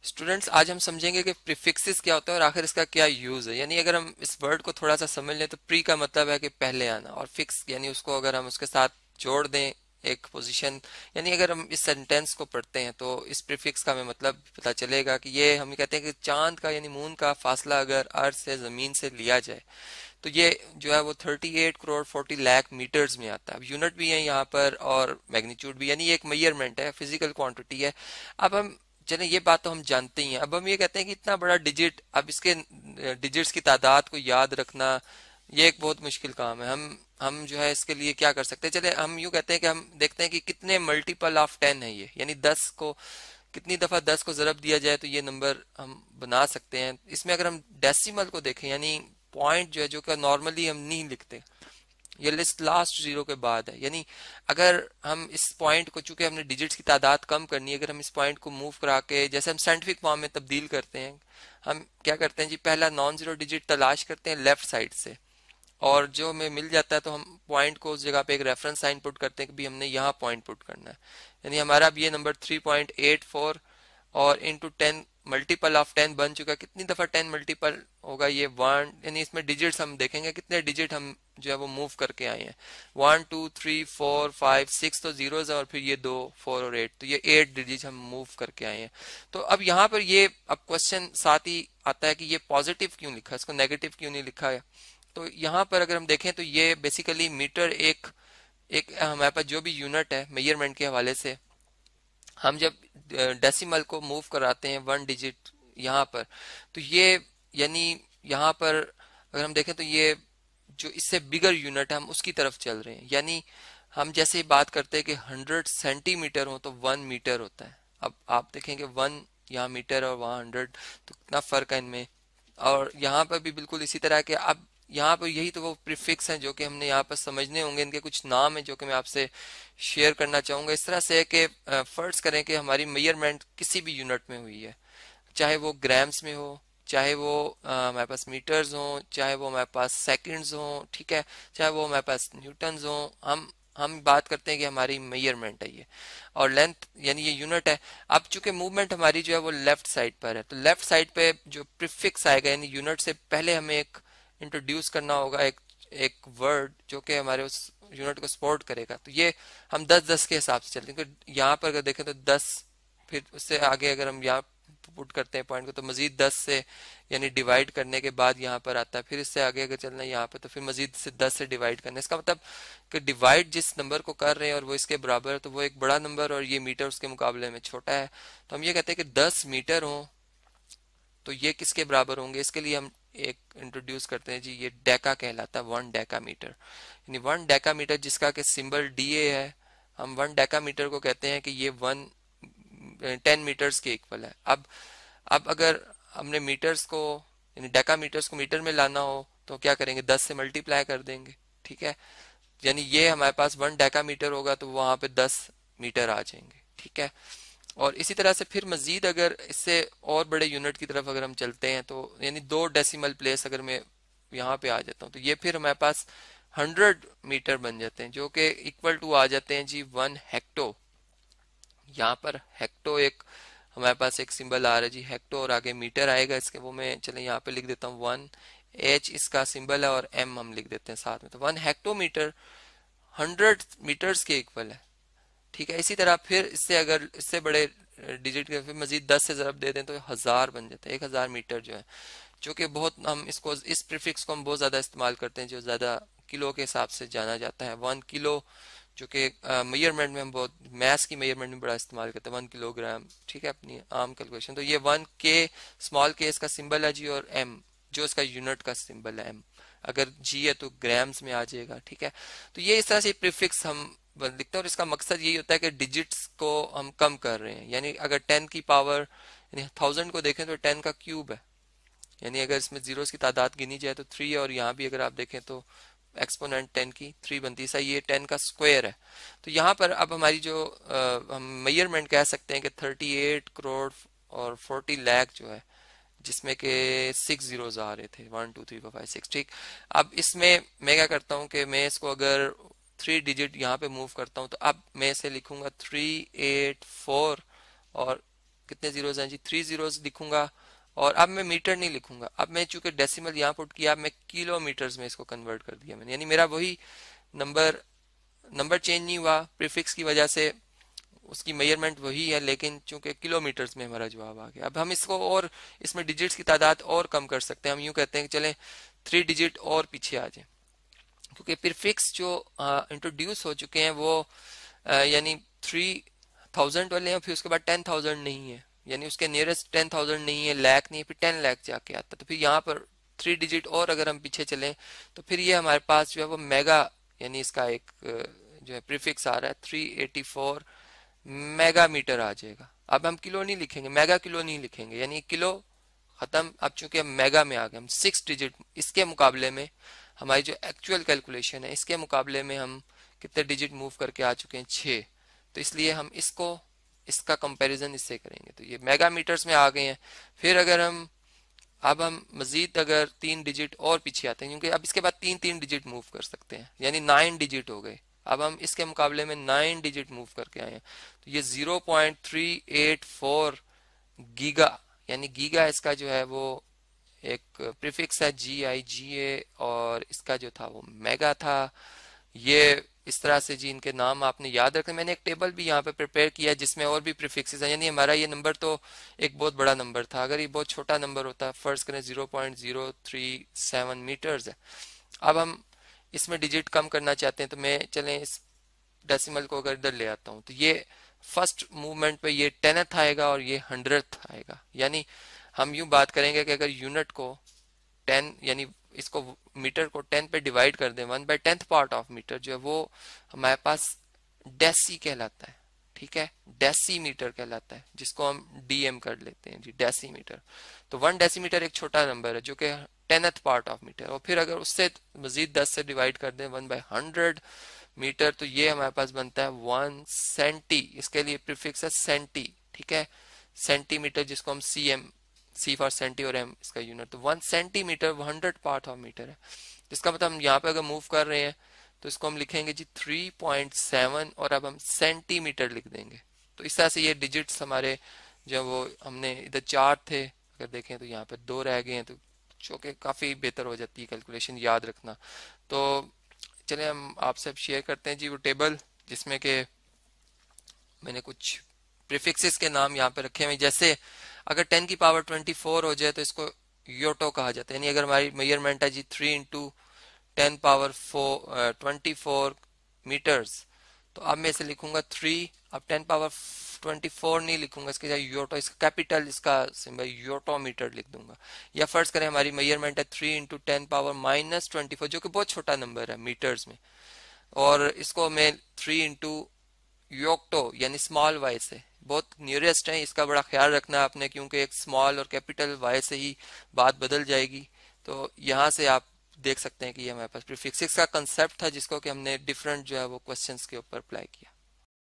Students, आज हम समझेंगे कि प्रीफिक्सेस क्या होता है और आखिर इसका क्या यूज है। यानी अगर हम इस वर्ड को थोड़ा सा समझ लें तो प्री का मतलब है कि पहले आना, और फिक्स यानी उसको अगर हम उसके साथ जोड़ दें एक पोजीशन, यानी अगर हम इस सेंटेंस को पढ़ते हैं तो इस प्रीफिक्स का हमें मतलब पता चलेगा कि ये हम कहते हैं कि चांद का यानी मून का फासला अगर अर्थ से जमीन से लिया जाए तो ये जो है वो 38 करोड़ 40 लाख मीटर्स में आता है। अब यूनिट भी है यहाँ पर और मैग्नीट्यूड भी, यानी ये एक मेजरमेंट है, फिजिकल क्वांटिटी है। अब हम चले, ये बात तो हम जानते ही हैं। अब हम ये कहते हैं कि इतना बड़ा डिजिट, अब इसके डिजिट्स की तादाद को याद रखना ये एक बहुत मुश्किल काम है। हम जो है इसके लिए क्या कर सकते हैं, चले हम यूँ कहते हैं कि हम देखते हैं कि कितने मल्टीपल ऑफ 10 है ये, यानी 10 को कितनी दफा 10 को जरब दिया जाए तो ये नंबर हम बना सकते हैं। इसमें अगर हम डेसिमल को देखें, यानी पॉइंट जो है, जो कि नॉर्मली हम नहीं लिखते, ये लिस्ट लास्ट जीरो के बाद है। यानी अगर हम इस पॉइंट को, चूंकि हमने डिजिट्स की तादाद कम करनी है, अगर हम इस पॉइंट को मूव करा के जैसे हम साइंटिफिक फॉर्म में तब्दील करते हैं, हम क्या करते हैं जी, पहला नॉन जीरो डिजिट तलाश करते हैं लेफ्ट साइड से, और जो हमें मिल जाता है तो हम पॉइंट को उस जगह पे एक रेफरेंस साइन पुट करते हैं कि भी हमने यहाँ पॉइंट पुट करना है। यानी हमारा अब ये नंबर 3.84 और इंटू 10 मल्टीपल ऑफ 10 बन चुका है। कितनी दफा 10 मल्टीपल होगा, ये 1, यानी इसमें डिजिट्स हम देखेंगे कितने डिजिट हम जो है वो मूव करके आए हैं। 1 2 3 4 5 6 तो जीरोज है, और फिर ये 2 4 और 8, तो ये 8 डिजिट हम मूव करके आए हैं। तो अब यहाँ पर ये अब क्वेश्चन साथ ही आता है कि ये पॉजिटिव क्यों लिखा है, इसको नेगेटिव क्यों नहीं लिखा है। तो यहाँ पर अगर हम देखें तो ये बेसिकली मीटर एक एक हमारे पास जो भी यूनिट है मेजरमेंट के हवाले से, हम जब डेसिमल को मूव कराते हैं 1 डिजिट यहाँ पर, तो ये यानी यहाँ पर अगर हम देखें तो ये जो इससे बिगर यूनिट है हम उसकी तरफ चल रहे हैं। यानी हम जैसे ही बात करते हैं कि 100 सेंटीमीटर हो तो 1 मीटर होता है। अब आप देखेंगे 1 यहाँ मीटर और वहाँ 100, तो कितना फर्क है इनमें। और यहाँ पर भी बिल्कुल इसी तरह के, अब यहाँ पर यही तो वो प्रीफिक्स हैं जो कि हमने यहाँ पर समझने होंगे। इनके कुछ नाम है जो कि मैं आपसे शेयर करना चाहूंगा। इस तरह से है कि फर्ज करें कि हमारी मेजरमेंट किसी भी यूनिट में हुई है, चाहे वो ग्राम्स में हो, चाहे वो हमारे पास मीटर्स हो, चाहे वो हमारे पास सेकंड्स हो, ठीक है, चाहे वो हमारे पास न्यूटन्स हो। हम बात करते हैं कि हमारी मेजरमेंट है ये, और लेंथ यानी ये यूनिट है। अब चूंकि मूवमेंट हमारी जो है वो लेफ्ट साइड पर है, तो लेफ्ट साइड पे जो प्रीफिक्स आएगा, यानी यूनिट से पहले हमें एक इंट्रोड्यूस करना होगा एक एक वर्ड जो कि हमारे उस यूनिट को सपोर्ट करेगा। तो ये हम 10-10 के हिसाब से चलते हैं, क्योंकि यहाँ पर अगर देखें तो 10, फिर उससे आगे अगर हम यहाँ पुट करते हैं पॉइंट को तो मजीद 10 से यानी डिवाइड करने के बाद यहाँ पर आता है। फिर इससे आगे अगर चलना है यहाँ पे तो फिर मजीद से 10 से डिवाइड करना है। इसका मतलब कि डिवाइड जिस नंबर को कर रहे हैं और वो इसके बराबर है तो वो एक बड़ा नंबर, और ये मीटर उसके मुकाबले में छोटा है। तो हम ये कहते हैं कि 10 मीटर हो तो ये किसके बराबर होंगे। इसके लिए हम एक इंट्रोड्यूस करते हैं जी, ये डेका कहलाता है, 1 डेका मीटर। यानी 1 डेका मीटर जिसका कि सिंबल DA है, हम 1 डेका मीटर को कहते हैं कि ये 10 मीटर्स के इक्वल है। अब अगर हमने मीटर्स को यानी डेका मीटर्स को मीटर में लाना हो तो क्या करेंगे, 10 से मल्टीप्लाई कर देंगे, ठीक है। यानी ये हमारे पास 1 डेका मीटर होगा तो वहां पे 10 मीटर आ जाएंगे, ठीक है। और इसी तरह से फिर मजीद अगर इससे और बड़े यूनिट की तरफ अगर हम चलते हैं तो यानी 2 डेसिमल प्लेस अगर मैं यहाँ पे आ जाता हूँ तो ये फिर हमारे पास 100 मीटर बन जाते हैं, जो कि इक्वल टू आ जाते हैं जी 1 हेक्टो। यहाँ पर हेक्टो एक हमारे पास एक सिंबल आ रहा है जी, हेक्टो, और आगे मीटर आएगा इसके, वो मैं चले यहाँ पे लिख देता हूँ 1, H इसका सिंबल है और M हम लिख देते हैं साथ में। तो 1 हेक्टोमीटर 100 मीटर्स के इक्वल है, ठीक है। इसी तरह फिर इससे अगर इससे बड़े डिजिट के फिर मजीद 10 से जरब दे दें तो 1000 बन जाता है, 1000 मीटर जो है, जो कि बहुत हम इसको इस प्रीफिक्स को हम बहुत ज्यादा इस्तेमाल करते हैं, जो ज्यादा किलो के हिसाब से जाना जाता है। 1 किलो जो कि मेजरमेंट में हम बहुत मैथ्स की मेजरमेंट में बड़ा इस्तेमाल करते हैं, 1 किलोग्राम, ठीक है, अपनी आम कैलकुलेशन। तो ये 1 के स्मॉल के इसका सिंबल है जी, और M जो इसका यूनिट का सिंबल है M, अगर G है तो ग्राम्स में आ जाएगा, ठीक है। तो ये इस तरह से प्रीफिक्स हम लिखते हैं, और इसका मकसद यही होता है कि डिजिट्स को हम कम कर रहे हैं। यानी अगर 10 की पावर यानी 1000 को देखें तो 10 का क्यूब है, यानी अगर इसमें जीरोस की तादाद गिनी जाए तो 3 है, और यहाँ भी अगर आप देखें तो एक्सपोनेंट 10 की 3 बनती है, सही, ये 10 का स्क्वायर है। तो यहाँ पर अब हमारी जो हम मेजरमेंट कह सकते हैं कि 38 करोड़ और 40 लाख जो है, जिसमें के 6 जीरोस आ रहे थे, 1 2 3 4 5 6, ठीक। अब इसमें मैं क्या करता हूँ कि मैं इसको अगर 3 डिजिट यहाँ पे मूव करता हूँ तो अब मैं इसे लिखूंगा 384 और कितने जीरोज हैं जी, 3 जीरोज लिखूंगा। और अब मैं मीटर नहीं लिखूंगा, अब मैं चूंकि डेसिमल यहाँ पुट किया, अब मैं किलोमीटर्स में इसको कन्वर्ट कर दिया मैंने, यानी मेरा वही नंबर नंबर चेंज नहीं हुआ प्रीफिक्स की वजह से, उसकी मेजरमेंट वही है, लेकिन चूंकि किलोमीटर्स में हमारा जवाब आ गया। अब हम इसको और इसमें डिजिट्स की तादाद और कम कर सकते हैं। हम यूं कहते हैं कि चलें 3 डिजिट और पीछे आ जाए, क्योंकि प्रीफिक्स जो इंट्रोड्यूस हो चुके हैं वो यानी 3000 वाले हैं, फिर उसके बाद 10,000 नहीं है, यानी उसके नियरेस्ट 10,000 नहीं है, लाख नहीं है, फिर 10 लाख जाके आता। तो फिर यहाँ पर 3 डिजिट और अगर हम पीछे चलें तो फिर ये हमारे पास जो है वो मेगा, यानी इसका एक जो है प्रीफिक्स आ रहा है 384 मेगा मीटर आ जाएगा। अब हम किलो नहीं लिखेंगे, मेगा किलो नहीं लिखेंगे, यानी किलो खत्म। अब चूंकि हम मेगा में आ गए, हम 6 डिजिट, इसके मुकाबले में हमारी जो एक्चुअल कैलकुलेशन है इसके मुकाबले में हम कितने डिजिट मूव करके आ चुके हैं, 6। तो इसलिए हम इसको इसका कंपैरिजन इससे करेंगे, तो ये मेगा मीटर्स में आ गए हैं। फिर अगर हम अब हम मजीद अगर 3 डिजिट और पीछे आते हैं, क्योंकि अब इसके बाद 3 डिजिट मूव कर सकते हैं, यानी 9 डिजिट हो गए। अब हम इसके मुकाबले में 9 डिजिट मूव करके आए हैं, तो ये 0.384 गीगा, यानी गीगा इसका जो है वो एक प्रीफिक्स है, GIGA, और इसका जो था वो मेगा था। ये इस तरह से जी इनके नाम आपने याद रखें। मैंने एक टेबल भी यहाँ पे प्रिपेयर किया है जिसमें और भी प्रीफिक्सेस हैं, यानी हमारा ये नंबर तो एक बहुत बड़ा नंबर था। अगर ये बहुत छोटा नंबर होता, फर्ज करें 0.037 मीटर्स है, अब हम इसमें डिजिट कम करना चाहते हैं, तो मैं चलें इस डेसिमल को अगर इधर ले आता हूँ, तो ये फर्स्ट मूवमेंट पे ये 10th आएगा और ये 100th आएगा। यानी हम यूं बात करेंगे कि अगर यूनिट को 10, यानी इसको मीटर को 10 पे डिवाइड कर दें, 1/10th पार्ट ऑफ मीटर जो है वो हमारे पास डेसी कहलाता है। ठीक है, डेसीमीटर कहलाता है, जिसको हम DM कर लेते हैं जी, डेसीमीटर। तो 1 डेसीमीटर एक छोटा नंबर है जो कि 10th पार्ट ऑफ मीटर, और फिर अगर उससे मजीद 10 से डिवाइड कर दें 1/100 मीटर, तो ये हमारे पास बनता है 1 सेंटी। इसके लिए प्रीफिक्स है सेंटी। ठीक है, सेंटीमीटर जिसको हम CM, C फॉर सेंटी और M इसका यूनिट, तो 1 सेंटीमीटर 100 पार्ट ऑफ मीटर है। जिसका मतलब हम यहाँ पे अगर मूव कर रहे हैं तो इसको हम लिखेंगे जी 3.7, और अब हम सेंटीमीटर लिख देंगे। तो इस तरह से ये डिजिट्स हमारे जो वो हमने इधर 4 थे, अगर देखें तो यहाँ पे 2 रह गए हैं, तो जो कि काफ़ी बेहतर हो जाती है कैलकुलेशन याद रखना। तो चले हम आपसे अब शेयर करते हैं जी वो टेबल, जिसमें कि मैंने कुछ प्रीफिक्सेस के नाम यहाँ पे रखे हुए। जैसे अगर 10 की पावर 24 हो जाए तो इसको योटो कहा जाता है, यानी अगर हमारी मेजरमेंट है जी 3 इंटू 10 पावर 24 मीटर्स, तो अब मैं इसे लिखूंगा 3। अब 10 पावर 24 नहीं लिखूंगा, इसके जगह योटो, इसका कैपिटल, इसका सिंबल योटो मीटर लिख दूंगा। या फर्ज करें हमारी मेजरमेंट है 3 इंटू 10 पावर -24, जो कि बहुत छोटा नंबर है मीटर्स में, और इसको मैं 3 इंटू योक्टो यानी स्मॉल वाई से, बहुत नियरेस्ट है, इसका बड़ा ख्याल रखना आपने, क्योंकि एक स्मॉल और कैपिटल वाई से ही बात बदल जाएगी। तो यहाँ से आप देख सकते हैं कि ये हमारे पास प्रीफिक्सेस का कंसेप्ट था, जिसको कि हमने डिफरेंट जो है वो क्वेश्चंस के ऊपर अप्लाई किया।